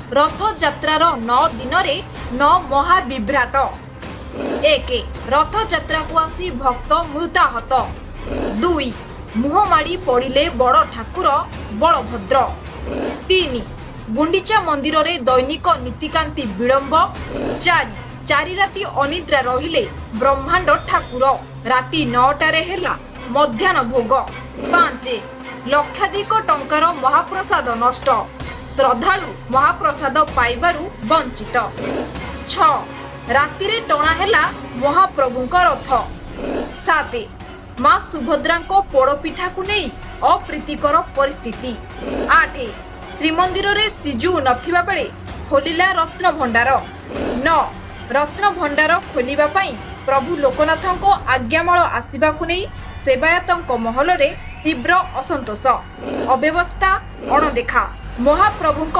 रथयात्रार 9 दिन रे 9 महाविभ्राट। 1 रथयात्रा को आसी भक्त मृताहत। 2 मुहमाड़ी पड़िले बड़ ठाकुर बलभद्र। 3 गुंडीचा मंदिर रे दैनिक नीतिकांति विलंब। 4 राति अनिद्रा रहिले ब्रह्मांड ठाकुर। राति 9टारे हेला मध्याह्न भोग। 5 लक्षाधिक टंकार महाप्रसाद नष्ट। श्रद्धालु महाप्रसाद पाइबारु वंचित। 6 रातिरे टणा हेला महाप्रभुंक रथ। 7 मां सुभद्रा पोड़पिठा को नहीं अप्रीतिकर परिस्थिति। 8 श्रीमंदिर रे सिजु नथिबा बेले खोलिला रत्न भंडार। 9 रत्न भंडार खोलिबा पई प्रभु लोकनाथक आज्ञामाल आसीबा को नहीं सेवायतक महल रे तीव्र असंतोष। अव्यवस्था अणदेखा महाप्रभुंक